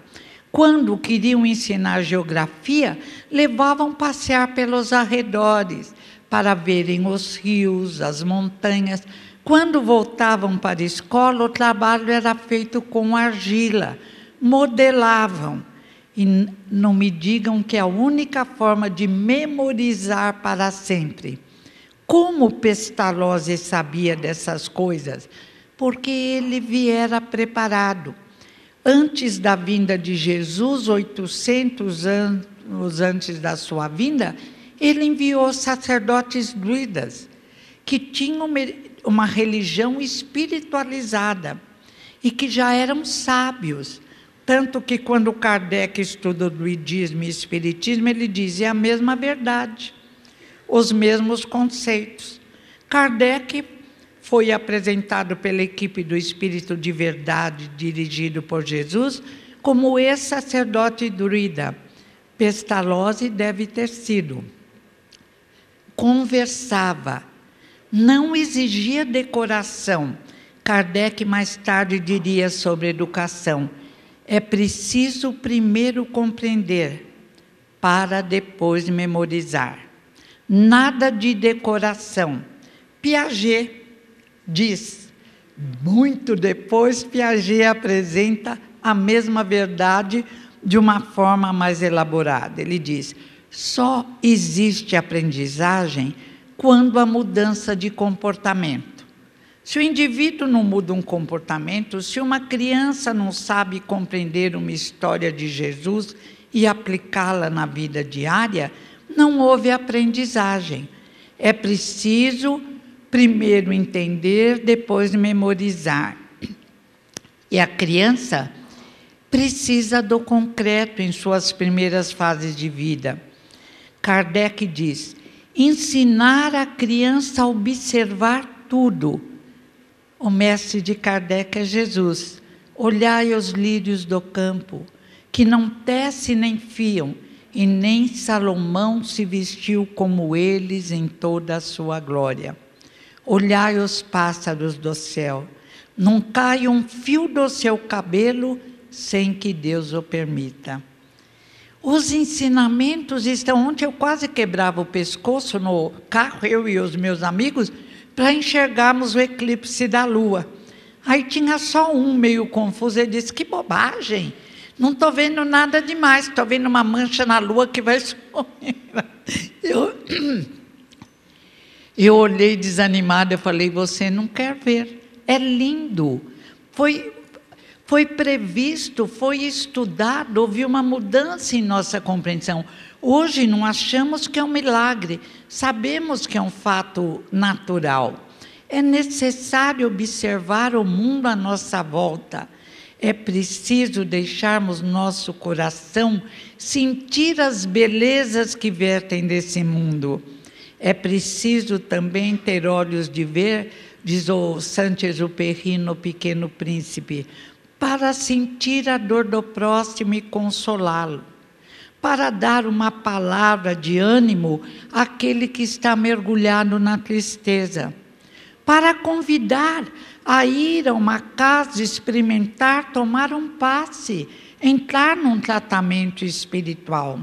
[SPEAKER 2] Quando queriam ensinar geografia, levavam passear pelos arredores, para verem os rios, as montanhas. Quando voltavam para a escola, o trabalho era feito com argila, modelavam. E não me digam que é a única forma de memorizar para sempre. Como Pestalozzi sabia dessas coisas? Porque ele viera preparado. Antes da vinda de Jesus, 800 anos antes da sua vinda, ele enviou sacerdotes druidas, que tinham uma religião espiritualizada e que já eram sábios. Tanto que quando Kardec estuda o druidismo e espiritismo, ele diz, é a mesma verdade, os mesmos conceitos. Kardec foi apresentado pela equipe do Espírito de Verdade, dirigido por Jesus, como ex-sacerdote druida. Pestalozzi deve ter sido. Conversava, não exigia decoração. Kardec mais tarde diria sobre educação, é preciso primeiro compreender, para depois memorizar. Nada de decoração. Piaget diz, muito depois, Piaget apresenta a mesma verdade de uma forma mais elaborada. Ele diz, só existe aprendizagem quando há mudança de comportamento. Se o indivíduo não muda um comportamento, se uma criança não sabe compreender uma história de Jesus e aplicá-la na vida diária, não houve aprendizagem. É preciso primeiro entender, depois memorizar. E a criança precisa do concreto em suas primeiras fases de vida. Kardec diz, ensinar a criança a observar tudo. O mestre de Kardec é Jesus. Olhai os lírios do campo, que não tecem nem fiam, e nem Salomão se vestiu como eles em toda a sua glória. Olhai os pássaros do céu, não cai um fio do seu cabelo sem que Deus o permita. Os ensinamentos estão... Ontem eu quase quebrava o pescoço no carro, eu e os meus amigos, para enxergarmos o eclipse da lua. Aí tinha só um meio confuso, ele disse, que bobagem, não estou vendo nada demais, estou vendo uma mancha na lua que vai sumir. Eu olhei desanimada, eu falei, você não quer ver, é lindo. Foi previsto, foi estudado, houve uma mudança em nossa compreensão. Hoje não achamos que é um milagre, sabemos que é um fato natural. É necessário observar o mundo à nossa volta. É preciso deixarmos nosso coração sentir as belezas que vertem desse mundo. É preciso também ter olhos de ver, diz o Saint-Exupéry no Pequeno Príncipe, para sentir a dor do próximo e consolá-lo, para dar uma palavra de ânimo àquele que está mergulhado na tristeza, para convidar a ir a uma casa, experimentar, tomar um passe, entrar num tratamento espiritual.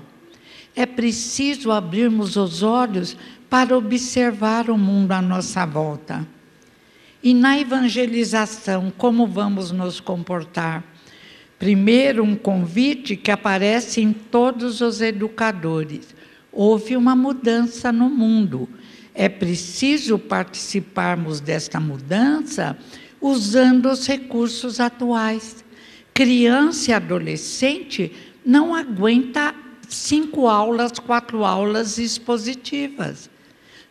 [SPEAKER 2] É preciso abrirmos os olhos para observar o mundo à nossa volta. E na evangelização, como vamos nos comportar? Primeiro, um convite que aparece em todos os educadores. Houve uma mudança no mundo. É preciso participarmos desta mudança usando os recursos atuais. Criança e adolescente não aguenta 5 aulas, 4 aulas expositivas.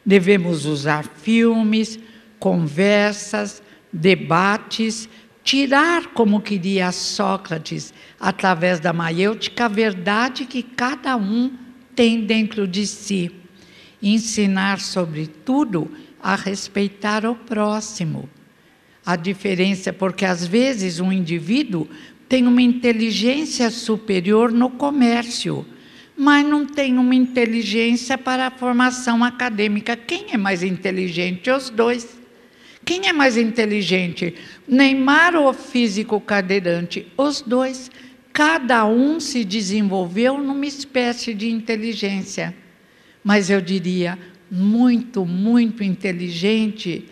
[SPEAKER 2] Devemos usar filmes, conversas, debates, tirar, como queria Sócrates, através da maiêutica, a verdade que cada um tem dentro de si. Ensinar, sobretudo, a respeitar o próximo. A diferença, porque às vezes um indivíduo tem uma inteligência superior no comércio, mas não tem uma inteligência para a formação acadêmica. Quem é mais inteligente? Os dois. Quem é mais inteligente? Neymar ou físico cadeirante? Os dois. Cada um se desenvolveu numa espécie de inteligência. Mas eu diria, muito, muito inteligente,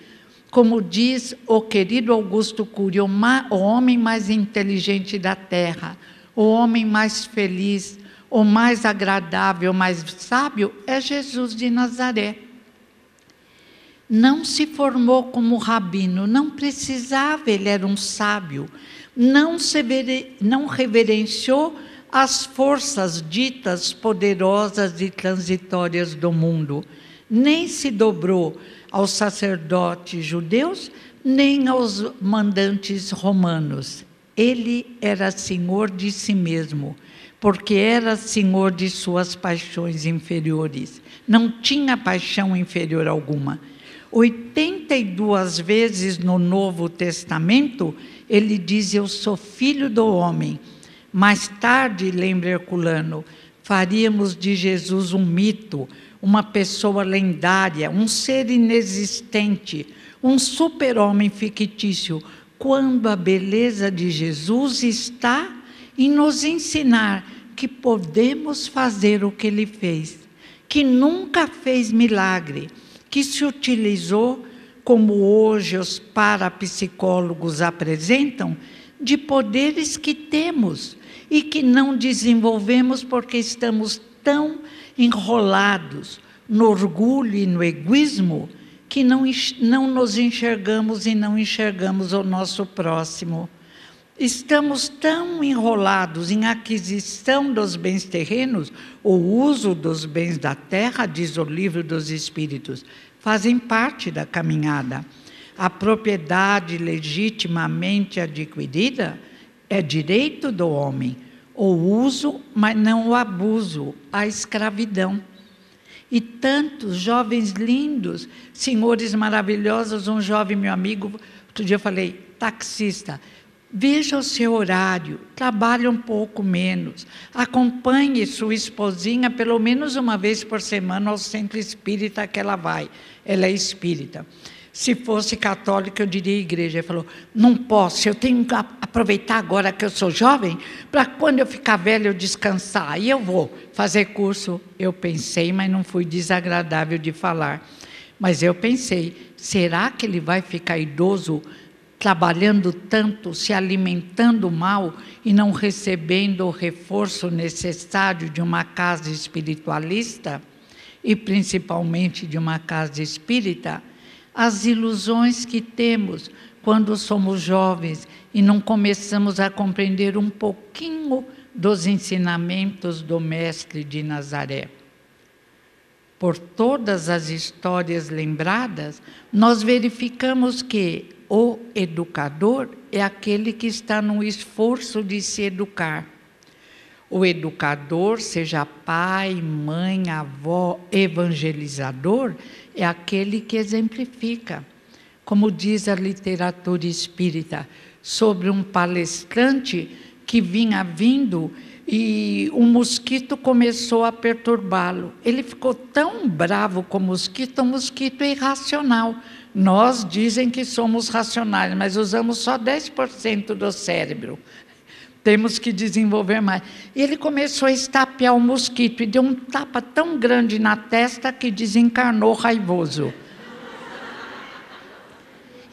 [SPEAKER 2] como diz o querido Augusto Cury, o homem mais inteligente da Terra, o homem mais feliz, o mais agradável, o mais sábio, é Jesus de Nazaré. Não se formou como rabino, não precisava, ele era um sábio. Não reverenciou as forças ditas poderosas e transitórias do mundo, nem se dobrou aos sacerdotes judeus, nem aos mandantes romanos. Ele era senhor de si mesmo, porque era senhor de suas paixões inferiores. Não tinha paixão inferior alguma. 82 vezes no Novo Testamento, ele diz, eu sou filho do homem. Mais tarde, lembra Herculano, faríamos de Jesus um mito, uma pessoa lendária, um ser inexistente, um super-homem fictício, quando a beleza de Jesus está em nos ensinar que podemos fazer o que ele fez, que nunca fez milagre, que se utilizou, como hoje os parapsicólogos apresentam, de poderes que temos e que não desenvolvemos porque estamos tão enrolados no orgulho e no egoísmo que não nos enxergamos e não enxergamos o nosso próximo. Estamos tão enrolados em aquisição dos bens terrenos, o uso dos bens da terra, diz o Livro dos Espíritos, fazem parte da caminhada. A propriedade legitimamente adquirida é direito do homem. O uso, mas não o abuso, a escravidão. E tantos jovens lindos, senhores maravilhosos, um jovem meu amigo, outro dia eu falei, taxista, veja o seu horário, trabalhe um pouco menos, acompanhe sua esposinha pelo menos uma vez por semana ao centro espírita que ela vai, ela é espírita. Se fosse católica, eu diria igreja. Ele falou, não posso, eu tenho que aproveitar agora que eu sou jovem, para quando eu ficar velho eu descansar. Aí eu vou fazer curso. Eu pensei, mas não fui desagradável de falar. Mas eu pensei, será que ele vai ficar idoso, trabalhando tanto, se alimentando mal e não recebendo o reforço necessário de uma casa espiritualista? E principalmente de uma casa espírita? As ilusões que temos quando somos jovens e não começamos a compreender um pouquinho dos ensinamentos do Mestre de Nazaré. Por todas as histórias lembradas, nós verificamos que o educador é aquele que está no esforço de se educar. O educador, seja pai, mãe, avó, evangelizador, é aquele que exemplifica. Como diz a literatura espírita, sobre um palestrante que vinha vindo e um mosquito começou a perturbá-lo. Ele ficou tão bravo com o mosquito é irracional. Nós dizem que somos racionais, mas usamos só 10% do cérebro. Temos que desenvolver mais. E ele começou a estapear o mosquito e deu um tapa tão grande na testa que desencarnou raivoso.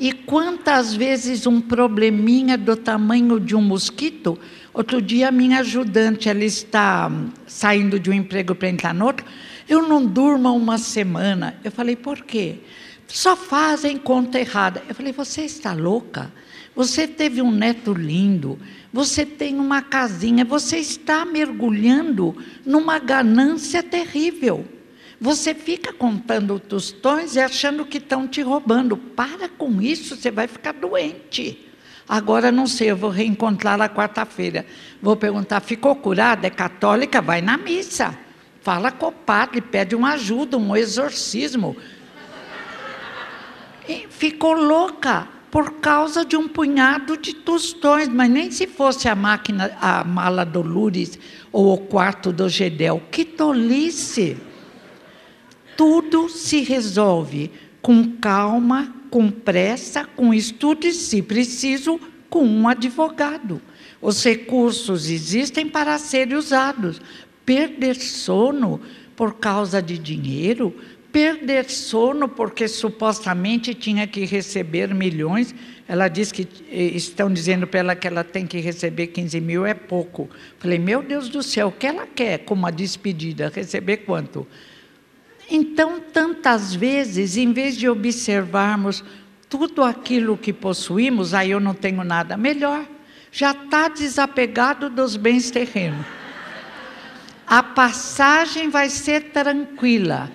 [SPEAKER 2] E quantas vezes um probleminha do tamanho de um mosquito? Outro dia a minha ajudante, ela está saindo de um emprego para entrar no outro. Eu não durmo há uma semana. Eu falei, por quê? Só fazem conta errada. Eu falei, você está louca? Você teve um neto lindo, você tem uma casinha, você está mergulhando numa ganância terrível. Você fica contando tostões e achando que estão te roubando. Para com isso, você vai ficar doente. Agora não sei, eu vou reencontrá-la quarta-feira. Vou perguntar, ficou curada? É católica? Vai na missa. Fala com o padre, pede uma ajuda, um exorcismo. E ficou louca por causa de um punhado de tostões, mas nem se fosse a mala do Lourdes ou o quarto do Gedel. Que tolice! Tudo se resolve com calma, com pressa, com estudo e, se preciso, com um advogado. Os recursos existem para serem usados. Perder sono por causa de dinheiro, perder sono porque supostamente tinha que receber milhões. Ela diz que estão dizendo para ela que ela tem que receber 15 mil, é pouco. Falei, meu Deus do céu, o que ela quer como a despedida? Receber quanto? Então, tantas vezes, em vez de observarmos tudo aquilo que possuímos, aí eu não tenho nada melhor, já está desapegado dos bens terrenos. A passagem vai ser tranquila.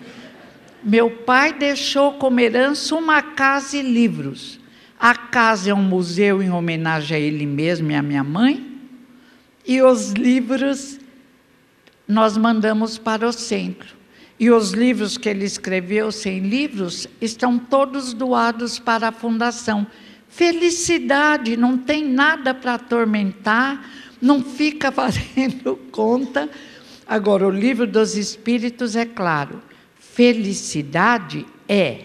[SPEAKER 2] Meu pai deixou como herança uma casa e livros. A casa é um museu em homenagem a ele mesmo e à minha mãe, e os livros nós mandamos para o centro. E os livros que ele escreveu, 100 livros, estão todos doados para a fundação. Felicidade, não tem nada para atormentar, não fica fazendo conta. Agora, o livro dos Espíritos é claro. Felicidade é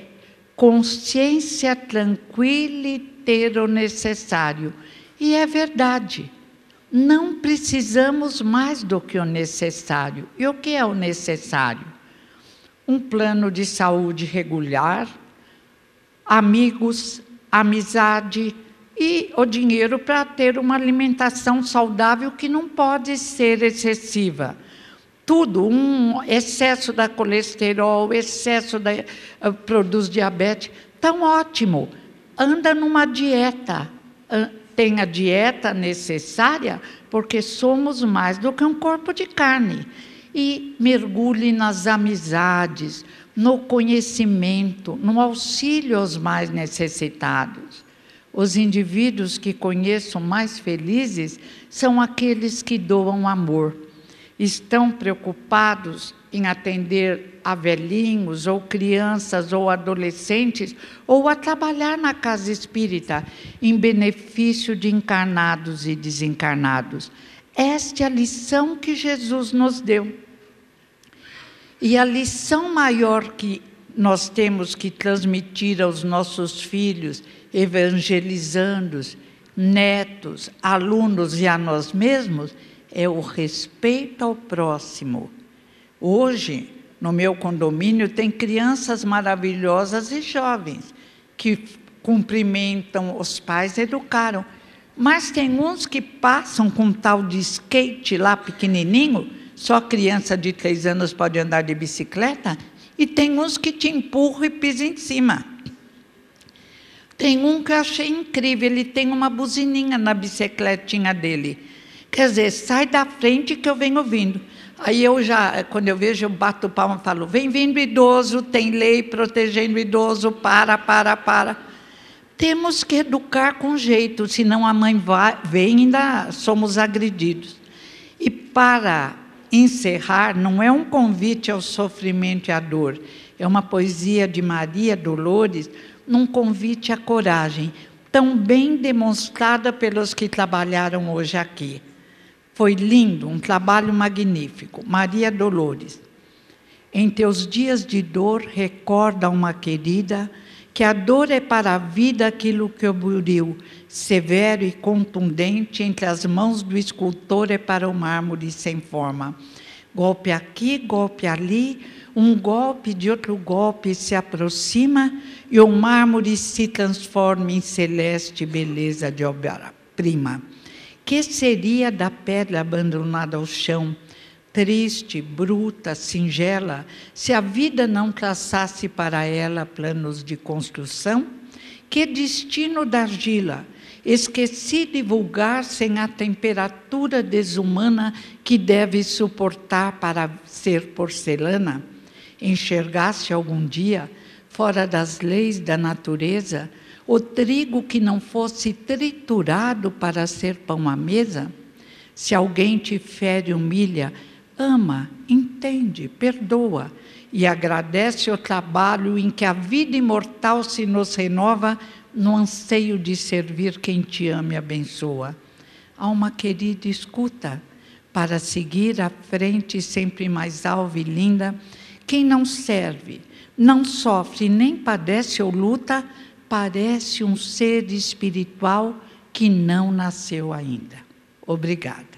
[SPEAKER 2] consciência tranquila e ter o necessário. E é verdade. Não precisamos mais do que o necessário. E o que é o necessário? Um plano de saúde regular, amigos, amizade e o dinheiro para ter uma alimentação saudável que não pode ser excessiva. Tudo, um excesso da colesterol, excesso produz diabetes, tão ótimo. Anda numa dieta, tem a dieta necessária, porque somos mais do que um corpo de carne. E mergulhe nas amizades, no conhecimento, no auxílio aos mais necessitados. Os indivíduos que conheço mais felizes são aqueles que doam amor. Estão preocupados em atender a velhinhos, ou crianças, ou adolescentes, ou a trabalhar na casa espírita, em benefício de encarnados e desencarnados. Esta é a lição que Jesus nos deu. E a lição maior que nós temos que transmitir aos nossos filhos, evangelizandos, netos, alunos e a nós mesmos, é o respeito ao próximo. Hoje, no meu condomínio, tem crianças maravilhosas e jovens que cumprimentam os pais, educaram. Mas tem uns que passam com um tal de skate lá pequenininho, só criança de 3 anos pode andar de bicicleta, e tem uns que te empurram e pisam em cima. Tem um que eu achei incrível, ele tem uma buzininha na bicicletinha dele. Quer dizer, sai da frente que eu venho ouvindo. Aí eu já, quando eu vejo, eu bato palma e falo, vem vindo idoso, tem lei protegendo o idoso, para. Temos que educar com jeito, senão a mãe vem e ainda somos agredidos. E para encerrar, não é um convite ao sofrimento e à dor, é uma poesia de Maria Dolores, num convite à coragem, tão bem demonstrada pelos que trabalharam hoje aqui. Foi lindo, um trabalho magnífico. Maria Dolores. Em teus dias de dor, recorda uma querida que a dor é para a vida aquilo que o buriu, severo e contundente, entre as mãos do escultor é para o mármore sem forma. Golpe aqui, golpe ali, um golpe de outro golpe se aproxima e o mármore se transforma em celeste beleza de obra-prima. Que seria da pedra abandonada ao chão, triste, bruta, singela, se a vida não traçasse para ela planos de construção? Que destino da argila, esquecida e vulgar, sem a temperatura desumana que deve suportar para ser porcelana? Enxergaste algum dia, fora das leis da natureza, o trigo que não fosse triturado para ser pão à mesa? Se alguém te fere, humilha, ama, entende, perdoa e agradece o trabalho em que a vida imortal se nos renova no anseio de servir quem te ama e abençoa. Alma querida, escuta, para seguir à frente sempre mais alva e linda, quem não serve, não sofre, nem padece ou luta, parece um ser espiritual que não nasceu ainda. Obrigada.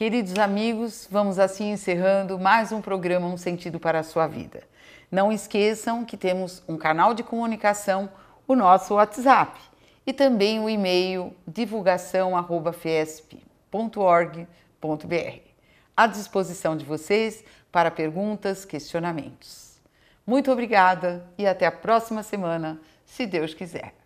[SPEAKER 1] Queridos amigos, vamos assim encerrando mais um programa Um Sentido para a Sua Vida. Não esqueçam que temos um canal de comunicação, o nosso WhatsApp, e também o e-mail divulgação@fiesp.org.br, à disposição de vocês para perguntas, questionamentos. Muito obrigada e até a próxima semana, se Deus quiser.